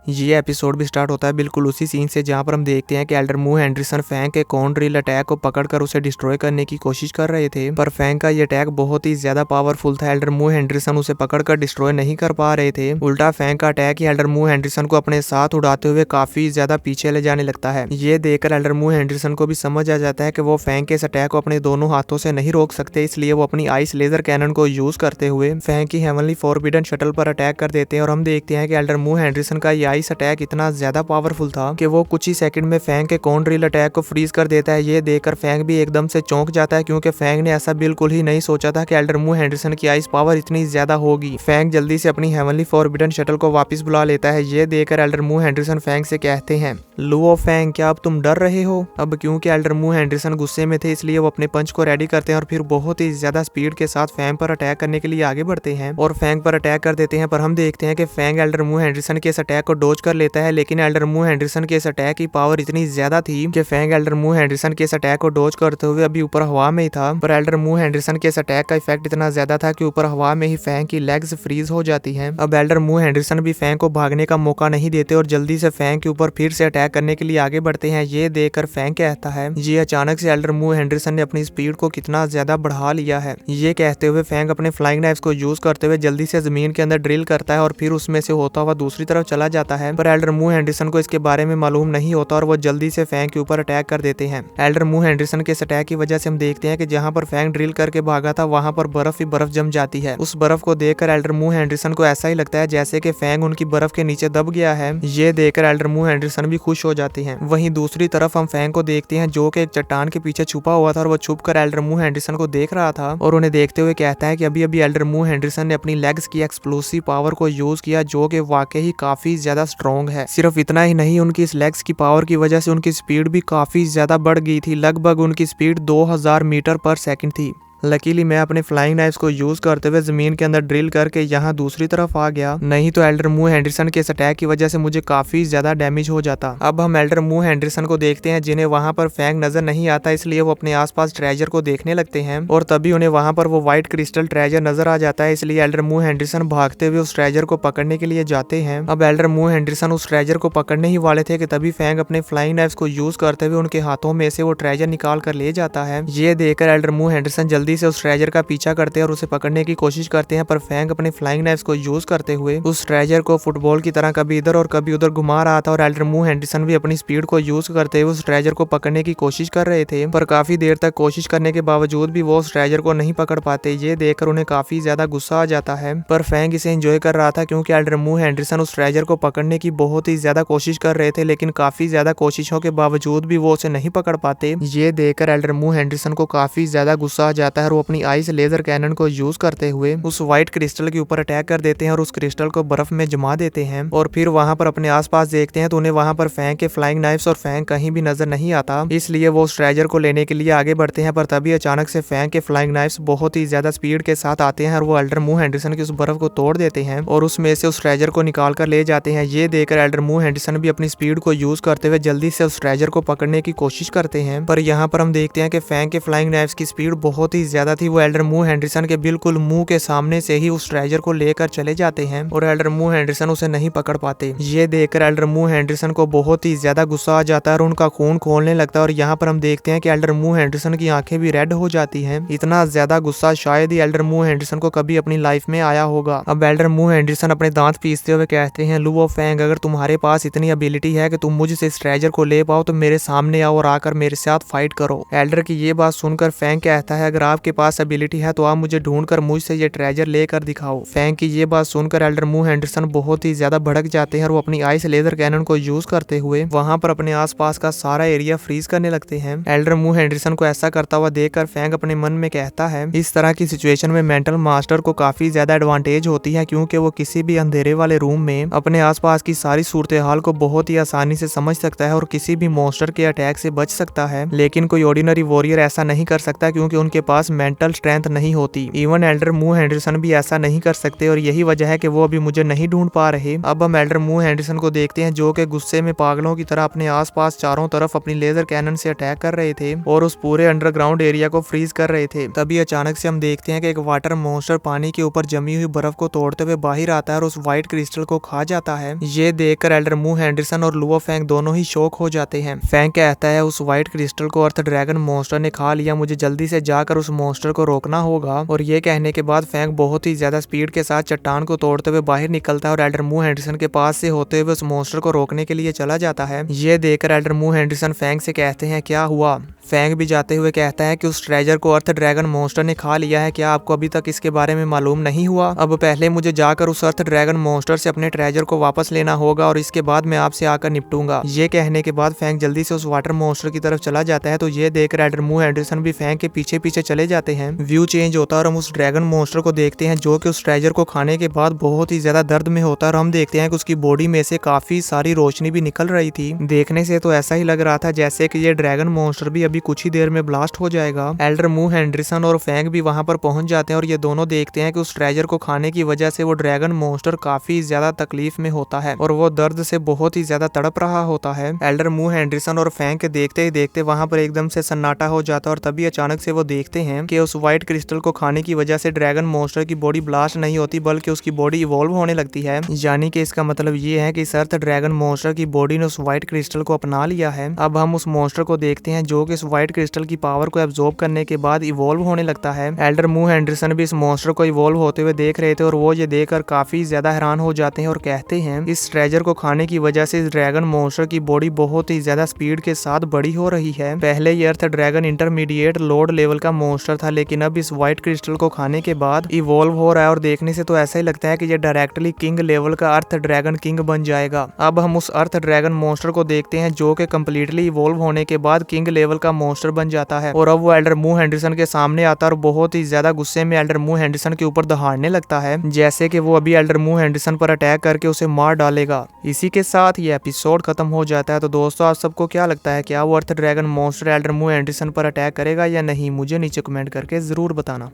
ये एपिसोड भी स्टार्ट होता है बिल्कुल उसी सीन से जहाँ पर हम देखते हैं कि एल्डर मू हेंडरसन फैंग के कॉन ड्रिल अटैक को पकड़कर उसे डिस्ट्रॉय करने की कोशिश कर रहे थे, पर फैंग का ये अटैक बहुत ही ज्यादा पावरफुल था। एल्डर मू हेंडरसन उसे पकड़कर डिस्ट्रॉय नहीं कर पा रहे थे। उल्टा फैंग का अटैक ही एल्डर मू हेंडरसन को अपने साथ उड़ाते हुए काफी ज्यादा पीछे ले जाने लगता है। ये देखकर एल्डर मू हेंडरसन को भी समझ आ जाता है कि वो फैंग के इस अटैक को अपने दोनों हाथों से नहीं रोक सकते, इसलिए वो अपनी आइस लेजर कैनन को यूज करते हुए फैंग की हेवनली फॉरबिडन शटल पर अटैक कर देते हैं। और हम देखते हैं कि एल्डर मू हेंडरसन का ये आइस अटैक इतना ज्यादा पावरफुल था कि वो कुछ ही सेकंड में फैंग के कॉन ड्रिल अटैक को फ्रीज कर देता है। ये देखकर फैंग भी एकदम से चौंक जाता है, क्योंकि फैंग ने ऐसा बिल्कुल ही नहीं सोचा था कि एल्डर मू हेंडरसन की आइस पावर इतनी ज्यादा होगी। फैंग जल्दी से अपनी हेवनली फॉरबिडन शटल को वापस बुला लेता है। ये देखकर एल्डर मू हेंडरसन फैंग से कहते हैं, लुओ फैंग, क्या अब तुम डर रहे हो? अब क्योंकि एल्डर मू हेंडरसन गुस्से में थे, इसलिए वो अपने पंच को रेडी करते हैं और फिर बहुत ही ज्यादा स्पीड के साथ फैंग पर अटैक करने के लिए आगे बढ़ते हैं और फैंग पर अटैक कर देते हैं। पर हम देखते हैं कि फैंग एल्डर मू हेंडरसन के इस अटैक को डोज कर लेता है, लेकिन एल्डर मू हेंडरसन के इस अटैक की पावर इतनी ज्यादा थी कि फैंग एल्डर मू हेंडरसन के इस अटैक को डोज करते हुए अभी ऊपर हवा में ही था, पर एल्डर मू हेंडरसन के इस अटैक का इफेक्ट इतना ज्यादा था कि ऊपर हवा में ही फैंग की लेग्स फ्रीज हो जाती हैं। अब एल्डर मू हेंडरसन भी फैंग को भागने का मौका नहीं देते और जल्दी से फैंग के ऊपर फिर से अटैक करने के लिए आगे बढ़ते हैं। ये देखकर फैंग कहता है, ये अचानक से एल्डर मू हेंडरसन ने अपनी स्पीड को कितना ज्यादा बढ़ा लिया है। ये कहते हुए फैंग अपने फ्लाइंग नाइफ्स को यूज करते हुए जल्दी से जमीन के अंदर ड्रिल करता है और फिर उसमें से होता हुआ दूसरी तरफ चला जाता है। पर एल्डर मू हेंडरसन को इसके बारे में मालूम नहीं होता और वो जल्दी से फैंग के ऊपर अटैक कर देते हैं। एल्डर मू हेंडरसन के इस अटैक की वजह से हम देखते हैं कि जहां पर फैंग ड्रिल करके भागा था वहां पर बर्फ ही बर्फ जम जाती है। उस बर्फ को देखकर एल्डर मू हेंडरसन को ऐसा ही लगता है जैसे कि फैंग उनकी बर्फ के नीचे दब गया है। ये देखकर एल्डर मू हेंडरसन भी खुश हो जाते हैं। वहीं दूसरी तरफ हम फैंग को देखते हैं जो कि एक चट्टान के पीछे छुपा हुआ था और वो छुप कर एल्डर मू हेंडरसन को देख रहा था और उन्हें देखते हुए कहता है कि अभी अभी एल्डर मू हेंडरसन ने अपनी लेग्स की एक्सप्लोसिव पावर को यूज किया, जो कि वाकई ही काफी ज्यादा स्ट्रॉन्ग है। सिर्फ इतना ही नहीं, उनकी इस लेग्स की पावर की वजह से उनकी स्पीड भी काफी ज्यादा बढ़ गई थी। लगभग उनकी स्पीड 2000 मीटर पर सेकंड थी। लकीली मैं अपने फ्लाइंग नाइफ्स को यूज करते हुए जमीन के अंदर ड्रिल करके यहाँ दूसरी तरफ आ गया, नहीं तो एल्डर मू हेंडरसन के इस अटैक की वजह से मुझे काफी ज्यादा डैमेज हो जाता। अब हम एल्डर मू हेंडरसन को देखते हैं जिन्हें वहां पर फैंग नजर नहीं आता, इसलिए वो अपने आसपास ट्रेजर को देखने लगते हैं और तभी उन्हें वहां पर वो व्हाइट क्रिस्टल ट्रेजर नजर आ जाता है। इसलिए एल्डर मू हेंडरसन भागते हुए उस ट्रेजर को पकड़ने के लिए जाते हैं। अब एल्डर मू हेंडरसन उस ट्रेजर को पकड़ने ही वाले थे कि तभी फैंग अपने फ्लाइंग नाइफ्स को यूज करते हुए उनके हाथों में से वो ट्रेजर निकाल कर ले जाता है। ये देखकर एल्डर मू हेंडरसन जल्दी से उस ट्रेजर का पीछा करते हैं और उसे पकड़ने की कोशिश करते हैं, पर फैंग अपने फ्लाइंग नाइफ्स को यूज करते हुए उस ट्रेजर को फुटबॉल की तरह कभी इधर और कभी उधर घुमा रहा था और एल्डर मू हेंडरसन भी अपनी स्पीड को यूज करते हुए उस ट्रेजर को पकड़ने की कोशिश कर रहे थे, पर काफी देर तक कोशिश करने के बावजूद भी वो उस ट्रेजर को नहीं पकड़ पाते। ये देखकर उन्हें काफी ज्यादा गुस्सा आ जाता है, पर फैंग इसे एंजॉय कर रहा था क्योंकि एल्डर मू हेंडरसन उस ट्रेजर को पकड़ने की बहुत ही ज्यादा कोशिश कर रहे थे, लेकिन काफी ज्यादा कोशिशों के बावजूद भी वो उसे नहीं पकड़ पाते। ये देखकर एल्डर मू हेंडरसन को काफी ज्यादा गुस्सा आ जाता है और वो अपनी आइस लेजर कैनन को यूज करते हुए उस व्हाइट क्रिस्टल के ऊपर अटैक कर देते हैं और उस क्रिस्टल को बर्फ में जमा देते हैं और फिर वहां पर अपने आसपास देखते हैं तो उन्हें वहां पर फैंग के फ्लाइंग नाइफ्स और फैंग कहीं भी नजर नहीं आता, इसलिए वो उस ट्रेजर को लेने के लिए आगे बढ़ते हैं। पर तभी अचानक से फैंग के फ्लाइंग नाइफ्स बहुत ही ज्यादा स्पीड के साथ आते हैं और वो एल्डर मू हेंडरसन की उस बर्फ को तोड़ देते हैं और उसमें से उस ट्रेजर को निकाल कर ले जाते हैं। ये देखकर एल्डर मू हेंडरसन भी अपनी स्पीड को यूज करते हुए जल्दी से उस ट्रेजर को पकड़ने की कोशिश करते हैं, पर यहाँ पर हम देखते हैं कि फैंग के फ्लाइंग नाइफ्स की स्पीड बहुत ही ज्यादा थी। वो एल्डर मू हेंडरसन के बिल्कुल मुंह के सामने से ही उस ट्रेजर को लेकर चले जाते हैं और एल्डर मू हेंडरसन उसे नहीं पकड़ पाते। ये देखकर एल्डर मू हेंडरसन को बहुत ही ज्यादा गुस्सा आ जाता है और उनका खून खोलने लगता है और यहाँ पर हम देखते हैं कि एल्डर मू हेंडरसन की आंखें भी रेड हो जाती हैं। इतना ज्यादा गुस्सा शायद ही एल्डर मू हेंडरसन को कभी अपनी लाइफ में आया होगा। अब एल्डर मू हेंडरसन अपने दांत पीसते हुए कहते हैं, लुओ फैंग, अगर तुम्हारे पास इतनी एबिलिटी है कि तुम मुझसे इस ट्रेजर को ले पाओ तो मेरे सामने आओ और आकर मेरे साथ फाइट करो। एल्डर की ये बात सुनकर फैंग कहता है, अगर आपके पास एबिलिटी है तो आप मुझे ढूंढकर मुझसे ये ट्रेजर लेकर दिखाओ। फैंग की ये बात सुनकर एल्डर मू हेंडरसन बहुत ही ज्यादा भड़क जाते हैं और वो अपनी आइस लेजर कैनन को यूज करते हुए वहां पर अपने आसपास का सारा एरिया फ्रीज करने लगते हैं। एल्डर मू हेंडरसन को ऐसा करता हुआ देखकर फैंग अपने मन में कहता है, इस तरह की सिचुएशन में मेंटल मास्टर को काफी ज्यादा एडवांटेज होती है क्योंकि वो किसी भी अंधेरे वाले रूम में अपने आसपास की सारी सूरत हाल को बहुत ही आसानी से समझ सकता है और किसी भी मॉन्स्टर के अटैक से बच सकता है। लेकिन कोई ऑर्डिनरी वॉरियर ऐसा नहीं कर सकता क्योंकि उनके पास पास मेंटल स्ट्रेंथ नहीं होती। इवन एल्डर मू हेनरिसन भी ऐसा नहीं कर सकते और यही वजह है कि वो अभी मुझे नहीं ढूंढ पा रहे। अब हम एल्डर मू हेनरिसन को देखते हैं जो कि गुस्से में पागलों की तरह अपने आसपास चारों तरफ अपनी लेजर कैनन से अटैक कर रहे थे और उस पूरे अंडरग्राउंड एरिया को फ्रीज कर रहे थे। तभी अचानक से हम देखते हैं कि एक वाटर मॉन्स्टर पानी के ऊपर जमी हुई बर्फ को तोड़ते हुए बाहर आता है और उस व्हाइट क्रिस्टल को खा जाता है। ये देखकर एल्डर मू हेनरिसन और लुओ फेंग दोनों ही शॉक हो जाते हैं। फेंग कहता है उस व्हाइट क्रिस्टल को अर्थ ड्रैगन मॉन्स्टर ने खा लिया, मुझे जल्दी से जाकर उस मॉन्स्टर को रोकना होगा। और ये कहने के बाद फेंग बहुत ही ज्यादा स्पीड के साथ चट्टान को तोड़ते हुए बाहर निकलता है और एल्डर मू हेनरिसन के पास से होते हुए उस मॉन्स्टर को रोकने के लिए चला जाता है। ये देखकर एल्डर मू हेनरिसन फेंग से कहते हैं क्या हुआ। फेंग भी जाते हुए कहता है कि उस ट्रेजर को अर्थ ड्रैगन मॉन्स्टर ने खा लिया है, क्या आपको अभी तक इसके बारे में मालूम नहीं हुआ? अब पहले मुझे जाकर उस अर्थ ड्रैगन मॉन्स्टर से अपने ट्रेजर को वापस लेना होगा और इसके बाद मैं आपसे आकर निपटूंगा। ये कहने के बाद फेंग जल्दी से उस वाटर मॉन्स्टर की तरफ चला जाता है। तो ये देख एल्डर मू हेनरिसन भी फेंग के पीछे पीछे चले जाते हैं। व्यू चेंज होता है और हम उस ड्रैगन मॉन्स्टर को देखते हैं जो कि उस ट्रेजर को खाने के बाद बहुत ही ज्यादा दर्द में होता है और हम देखते हैं कि उसकी बॉडी में से काफी सारी रोशनी भी निकल रही थी। देखने से तो ऐसा ही लग रहा था जैसे कि ये ड्रैगन मॉन्स्टर भी अभी कुछ ही देर में ब्लास्ट हो जाएगा। एल्डर मू हेनरिसन और फेंग भी वहां पर पहुंच जाते हैं और ये दोनों देखते हैं कि उस ट्रेजर को खाने की वजह से वो ड्रैगन मॉन्स्टर काफी ज्यादा तकलीफ में होता है और वो दर्द से बहुत ही ज्यादा तड़प रहा होता है। एल्डर मू हेनरिसन और फेंग के देखते ही देखते वहां पर एकदम से सन्नाटा हो जाता है और तभी अचानक से वो देखते हैं कि उस व्हाइट क्रिस्टल को खाने की वजह से ड्रैगन मॉन्स्टर की बॉडी ब्लास्ट नहीं होती बल्कि उसकी बॉडी इवॉल्व होने लगती है। यानी कि इसका मतलब ये है कि इस अर्थ ड्रैगन मॉन्स्टर की बॉडी ने उस व्हाइट क्रिस्टल को अपना लिया है। अब हम उस मॉन्स्टर को देखते हैं जो कि इस व्हाइट क्रिस्टल की पावर को एब्जॉर्ब करने के बाद इवॉल्व होने लगता है। एल्डर मू हेनरिसन भी इस मॉन्स्टर को इवॉल्व होते हुए देख रहे थे और वो ये देखकर काफी ज्यादा हैरान हो जाते हैं और कहते हैं इस ट्रेजर को खाने की वजह से इस ड्रैगन मॉन्स्टर की बॉडी बहुत ही ज्यादा स्पीड के साथ बड़ी हो रही है। पहले ये अर्थ ड्रैगन इंटरमीडिएट लोड लेवल का मॉन्स्टर था लेकिन अब इस व्हाइट क्रिस्टल को खाने के बाद इवॉल्व हो रहा है और देखने से तो ऐसा ही लगता है कि ये डायरेक्टली किंग लेवल का अर्थ ड्रैगन किंग बन जाएगा। अब हम उस अर्थ ड्रैगन मॉन्स्टर को देखते हैं जो कि कम्प्लीटली इवॉल्व होने के बाद किंग लेवल का मॉन्स्टर बन जाता है और अब वो एल्डर मू हेनरिसन के सामने आता है और बहुत ही ज्यादा गुस्से में एल्डर मू हेनरिसन के ऊपर दहाड़ने लगता है जैसे कि वो अभी एल्डर मू हेनरिसन पर अटैक करके उसे मार डालेगा। इसी के साथ ये एपिसोड खत्म हो जाता है। तो दोस्तों आप सबको क्या लगता है, क्या वो अर्थ ड्रैगन मॉन्स्टर एल्डर मू हेनरिसन पर अटैक करेगा या नहीं? मुझे नीचे कमेंट करके जरूर बताना।